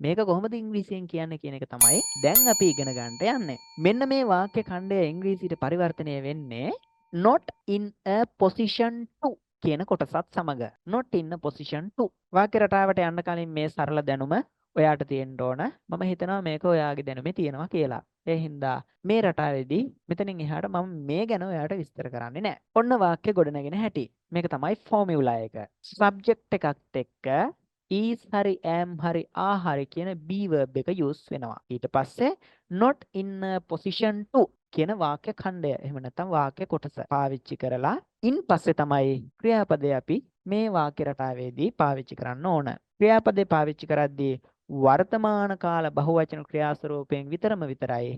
මේක කොහොමද ඉංග්‍රීසියෙන් කියන්නේ කියන එක තමයි දැන් අපි ඉගෙන ගන්නට යන්නේ. මෙන්න මේ වාක්‍ය ඛණ්ඩය ඉංග්‍රීසියට පරිවර්තනය වෙන්නේ not in a position to කියන කොටසත් සමග. not in a position to වාක්‍ය රටාවට යන්න කලින් මේ සරල දැනුම ඔයාට තියෙන්න ඕන. මම හිතනවා මේක ඔයාගේ දැනුමේ තියෙනවා කියලා. ඒ හින්දා මේ රටාවේදී මෙතනින් එහාට මම මේ ගැන ඔයාට විස්තර කරන්නේ නැහැ. ඔන්න වාක්‍ය ගොඩනගෙන හැටි. මේක තමයි ෆෝමියුලා එක. සබ්ජෙක්ට් එකත් එක්ක is hari am hari are hari කියන be verb එක use වෙනවා. ඊට පස්සේ not in a position to කියන වාක්‍ය ඛණ්ඩය එහෙම නැත්නම් වාක්‍ය කොටස පාවිච්චි කරලා ඉන් පස්සේ තමයි ක්‍රියාපදේ අපි මේ වාක්‍ය රටාවේදී පාවිච්චි කරන්න ඕන. ක්‍රියාපදේ පාවිච්චි කරද්දී වර්තමාන කාල බහුවචන ක්‍රියා ස්වරූපයෙන් විතරයි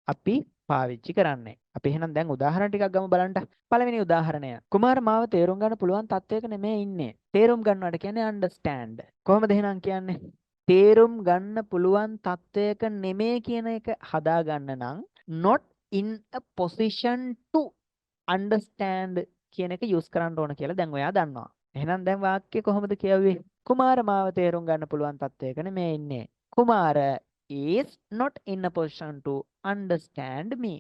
අපි පාවිච්චි කරන්නේ. අපි එහෙනම් දැන් උදාහරණ ටිකක් ගමු බලන්න. පළවෙනි උදාහරණය. කුමාර මාව තේරුම් ගන්න පුළුවන් තත්වයක නෙමෙයි ඉන්නේ. තේරුම් ගන්නවට කියන්නේ understand. කොහොමද එහෙනම් කියන්නේ? තේරුම් ගන්න පුළුවන් තත්වයක නෙමෙයි කියන එක හදා ගන්න නම් not in a position to understand කියන එක use කරන්න ඕන කියලා දැන් ඔයා දන්නවා. එහෙනම් දැන් වාක්‍ය කොහොමද කියුවේ? කුමාර මාව තේරුම් ගන්න පුළුවන් තත්වයක නෙමෙයි ඉන්නේ. කුමාර is not in a position to understand me.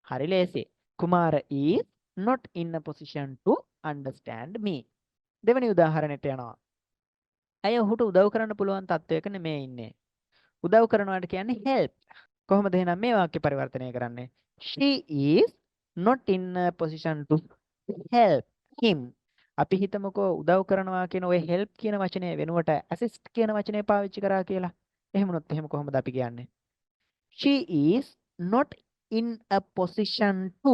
හරි ලේසි. කුමාර is not in a position to understand me. දෙවෙනි උදාහරණයට යනවා. ඇය ඔහුට උදව් කරන්න පුළුවන් තත්වයක නෙමෙයි ඉන්නේ. උදව් කරනවාට කියන්නේ help. කොහොමද එහෙනම් මේ වාක්‍ය පරිවර්තනය කරන්නේ? She is not in a position to help him. අපි හිතමුකෝ උදව් කරනවා කියන ওই help කියන වචනේ වෙනුවට assist කියන වචනේ පාවිච්චි කරා කියලා. එහෙම වුණොත් එහෙම කොහොමද අපි කියන්නේ? She is not in a position to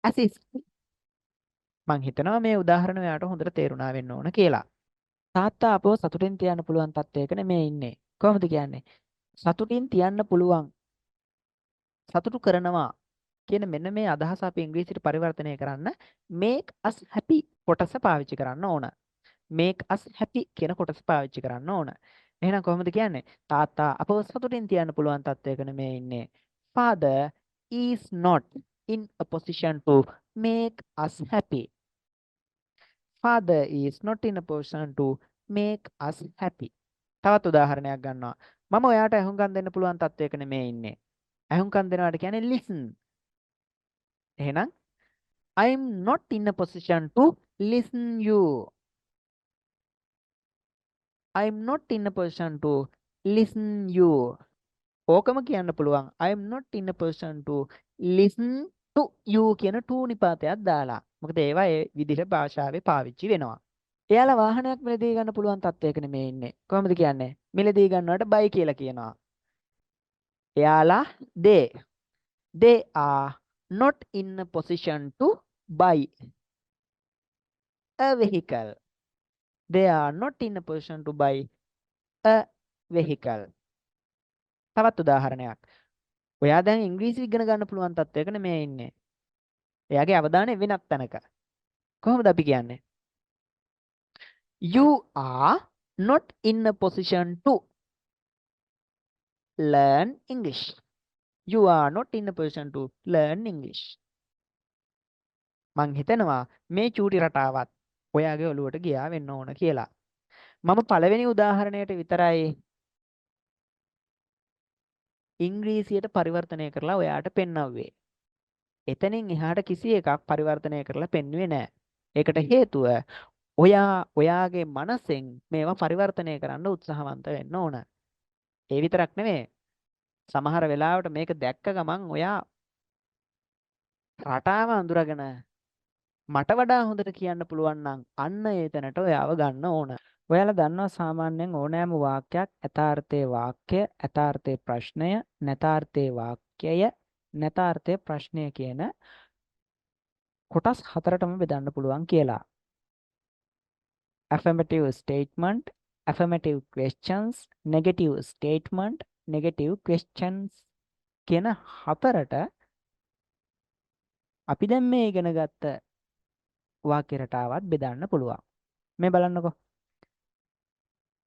assist. මං හිතනවා මේ උදාහරණ ඔයාලට හොඳට තේරුණා වෙන්න ඕන කියලා. තාත්තා අපව සතුටින් තියන්න පුළුවන් තත්වයක නෙමෙයි ඉන්නේ. කොහොමද කියන්නේ? සතුටින් තියන්න පුළුවන්. සතුටු කරනවා කියන මෙන්න මේ අදහස අපි ඉංග්‍රීසියට පරිවර්තනය කරන්න make us happy කොටස පාවිච්චි කරන්න ඕන. make us happy කියන කොටස පාවිච්චි කරන්න ඕන. එහෙනම් කොහොමද කියන්නේ? තාත්තා අපව සතුටින් තියන්න පුළුවන් තත්වයක නෙමෙයි ඉන්නේ. Father is not in a position to make us happy. Father is not in a position to make us happy. තවත් උදාහරණයක් ගන්නවා. මම ඔයාට අහුම්කම් දෙන්න පුළුවන් තත්වයක නෙමෙයි ඉන්නේ. අහුම්කම් දෙනවාට කියන්නේ listen. එහෙනම් I'm not in a position to listen you. I'm not in a position to listen you. ඕකම කියන්න පුළුවන්. I'm not in a position to listen to you කියන to නිපාතයක් දාලා. මොකද ඒවා ඒ විදිහට භාෂාවේ පාවිච්චි වෙනවා. එයාලා වාහනයක් මිලදී ගන්න පුළුවන් තත්වයක නෙමෙයි ඉන්නේ. කොහොමද කියන්නේ? මිලදී ගන්නවට buy කියලා කියනවා. එයාලා they are not in a position to buy a vehicle. They are not in a position to buy a vehicle. තවත් උදාහරණයක්. ඔයා දැන් ඉංග්‍රීසි ඉගෙන ගන්න පුළුවන් තත්වයක නෙමෙයි ඉන්නේ. එයාගේ අවධානය වෙනත් තැනක. කොහොමද අපි කියන්නේ? You are not in a position to learn English. You are not in a position to learn English. මං හිතනවා මේ චූටි රටාවත් ඔයාගේ ඔළුවට ගියා වෙන්න ඕන කියලා. මම පළවෙනි උදාහරණයට විතරයි ඉංග්‍රීසියට පරිවර්තනය කරලා ඔයාට පෙන්වුවේ. එතනින් එහාට කිසි එකක් පරිවර්තනය කරලා පෙන්වුවේ නැහැ. ඒකට හේතුව ඔයාගේ මනසෙන් මේවා පරිවර්තනය කරන්න උත්සාහවන්ත වෙන්න ඕන. ඒ විතරක් නෙමෙයි. සමහර වෙලාවට මේක දැක්ක ගමන් ඔයා රටාව අඳුරගෙන මට වඩා හොඳට කියන්න පුළුවන් නම් අන්න ඒ තැනට ඔයාව ගන්න ඕන. ඔයාලා දන්නවා සාමාන්‍යයෙන් ඕනෑම වාක්‍යයක් යථාර්ථයේ වාක්‍ය, යථාර්ථයේ ප්‍රශ්නය, නැතාර්ථයේ වාක්‍යය, නැතාර්ථයේ ප්‍රශ්නය කියන කොටස් හතරටම බෙදන්න පුළුවන් කියලා. affirmative statement, affirmative questions, negative statement, negative questions කියන හතරට අපි දැන් මේ ඉගෙන ගත්ත වාක්‍ය රටාවත් බෙදන්න පුළුවන්. මේ බලන්නකෝ.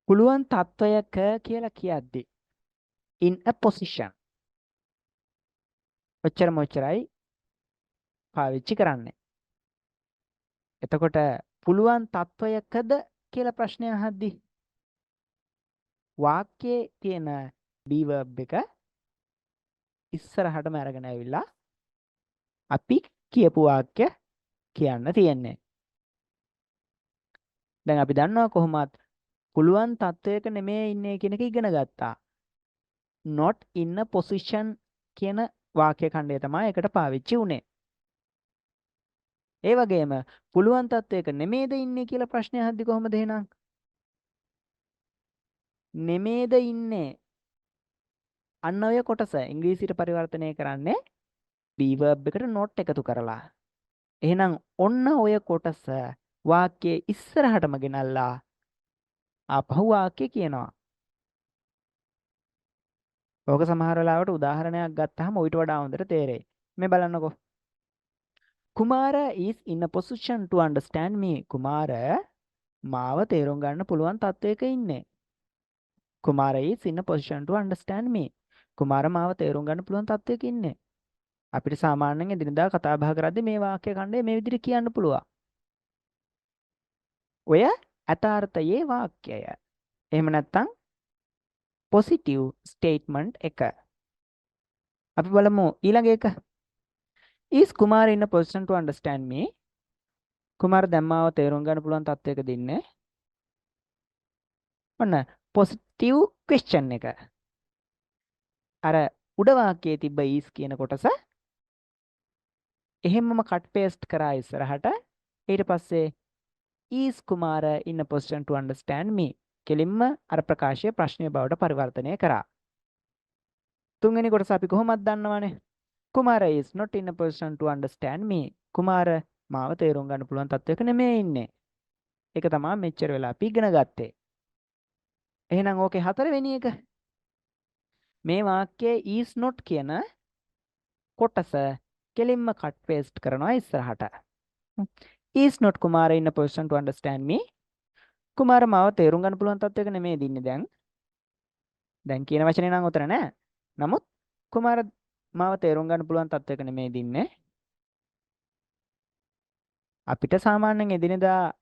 පුළුවන් තත්වයක කියලා කියද්දි in a position ඔච්චරයි පාවිච්චි කරන්නේ. එතකොට පුළුවන් තත්වයකද කියලා ප්‍රශ්නය අහද්දි වාක්‍යයේ තියෙන be verb එක ඉස්සරහටම අරගෙන ඇවිල්ලා අපි කියපු වාක්‍ය කියන්න තියෙන්නේ. දැන් අපි දන්නවා කොහොමත් පුළුවන් තත්වයක නෙමෙයි ඉන්නේ කියන එක ඉගෙන ගත්තා. not in a position කියන වාක්‍ය ඛණ්ඩය තමයි එකට පාවිච්චි වුනේ. ඒ වගේම පුළුවන් තත්වයක නෙමෙයිද ඉන්නේ කියලා ප්‍රශ්නය අහද්දි කොහොමද එහෙනම්? නෙමෙයිද ඉන්නේ අන්න ඔය කොටස ඉංග්‍රීසියට පරිවර්තනය කරන්නේ be verb එකට not එකතු කරලා. එහෙනම් ඔන්න ඔය කොටස වාක්‍යයේ ඉස්සරහටම ගෙනල්ලා ආපහු වාක්‍ය කියනවා. ඕක සමහර වෙලාවට උදාහරණයක් ගත්තාම ඊට වඩා හොඳට තේරෙයි. මේ බලන්නකෝ. කුමාර is in a position to understand me. කුමාර මාව තේරුම් ගන්න පුළුවන් තත්වයක ඉන්නේ. කුමාර is in a position to understand me. කුමාර මාව තේරුම් ගන්න පුළුවන් තත්වයක ඉන්නේ. අපිට සාමාන්‍යයෙන් එදිනදා කතා බහ කරද්දී මේ වාක්‍ය ඛණ්ඩය මේ විදිහට කියන්න පුළුවන්. ඔය අතාර්ථයේ වාක්‍යය. එහෙම නැත්නම් positive statement එක. අපි බලමු ඊළඟ එක. Is Kumar in a position to understand me? කුමාර දැම්මාව තේරුම් ගන්න පුළුවන් තත්වයකද ඉන්නේ? ඔන්න positive question එක. අර උඩ වාක්‍යයේ තිබ්බ is කියන කොටස එහෙමම cut paste කරා ඉස්සරහට. ඊට පස්සේ is Kumar in a position to understand me? කෙලින්ම අර ප්‍රකාශය ප්‍රශ්නය බවට පරිවර්තනය කරා. තුන්වෙනි කොටස අපි කොහොමද දන්නවනේ? Kumar is not in a position to understand me. කුමාර මාව තේරුම් ගන්න පුළුවන් තත්වයක නෙමෙයි ඉන්නේ. ඒක තමයි මෙච්චර වෙලා අපි ඉගෙන ගත්තේ. එහෙනම් ඕකේ හතරවෙනි එක. මේ වාක්‍යයේ is not කියන කොටස කෙලින්ම cut paste කරනවා ඉස්සරහට. is not Kumar in a position to understand me. කුමාර මාව තේරුම් ගන්න පුළුවන් තත්වයක නෙමෙයි ඉන්නේ දැන්. දැන් කියන වචනේ නම් උතර නෑ. නමුත් කුමාර මාව තේරුම් ගන්න පුළුවන් තත්වයක නෙමෙයි ඉන්නේ. අපිට සාමාන්‍යයෙන් එදිනෙදා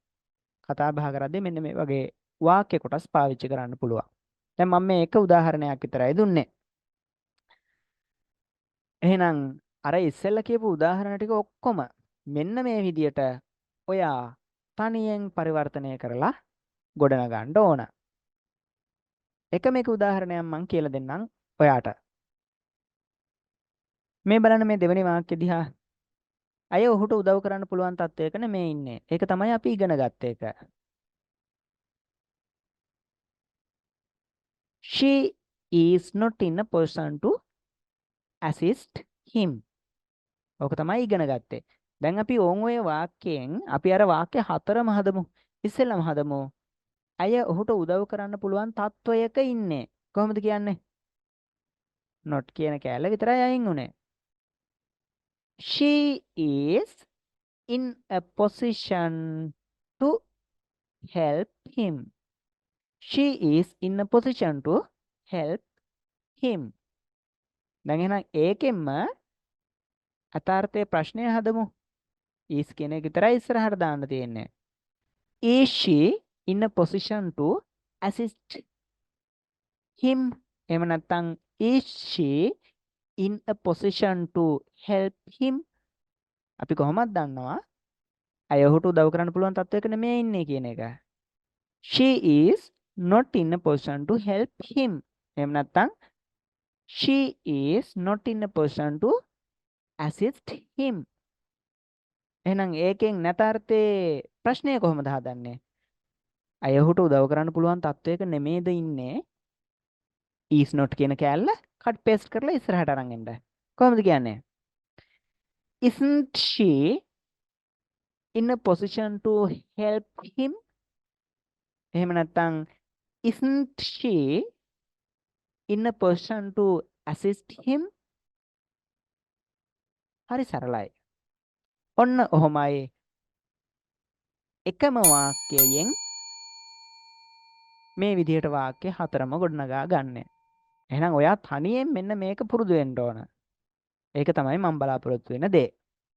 කතා බහ කරද්දී මෙන්න මේ වගේ වාක්‍ය කොටස් පාවිච්චි කරන්න පුළුවන්. දැන් මම මේ එක උදාහරණයක් විතරයි දුන්නේ. එහෙනම් අර ඉස්සෙල්ලා කියපු උදාහරණ ටික ඔක්කොම මෙන්න මේ විදියට ඔයා තනියෙන් පරිවර්තනය කරලා ගොඩනගන්න ඕන. එකම එක උදාහරණයක් මම කියලා දෙන්නම් ඔයාට. මේ බලන්න මේ දෙවෙනි වාක්‍ය දිහා. අය ඔහුට උදව් කරන්න පුළුවන් තත්වයක නෙමේ ඉන්නේ. ඒක තමයි අපි ඉගෙන ගත්ත එක. She is not in a position to assist him. ඕක තමයි ඉගෙන ගත්තේ. දැන් අපි ඕන් ඔය වාක්‍යයෙන් අපි අර වාක්‍ය හතරම හදමු. ඉස්සෙල්ලම හදමු. අය ඔහුට උදව් කරන්න පුළුවන් තත්වයක ඉන්නේ. කොහොමද කියන්නේ? not කියන කැලේ විතරයි අයින් උනේ. She is in a position to help him. She is in a position to help him. දැන් එහෙනම් ඒකෙන්ම අතාර්ථයේ ප්‍රශ්නය හදමු. is කියන එක විතරයි ඉස්සරහට දාන්න තියෙන්නේ. Is she in a position to assist him? එහෙම නැත්නම් is she in a position to help him? අපි කොහොමද දන්නවා අය ඔහුට උදව් කරන්න පුළුවන් තත්වයක නෙමෙයි ඉන්නේ කියන එක. She is not in a position to help him. එහෙම නැත්නම් she is not in a position to assist him. එහෙනම් ඒකෙන් නැතාර්ථයේ ප්‍රශ්නය කොහොමද හදන්නේ? අය ඔහුට උදව් කරන්න පුළුවන් තත්වයක නෙමෙයිද ඉන්නේ? is not කියන කැලල cut paste කරලා ඉස්සරහට අරන් එන්න. කොහොමද කියන්නේ? Isn't she in a position to help him? එහෙම නැත්නම් isn't she in a position to assist him? හරි සරලයි. ඔන්න ඔහොමයි එකම වාක්‍යයෙන් මේ විදිහට වාක්‍ය හතරම ගොඩනගා ගන්න. එහෙනම් ඔයා තනියෙන් මෙන්න මේක පුරුදු වෙන්න ඕන. ඒක තමයි මම බලාපොරොත්තු වෙන දේ.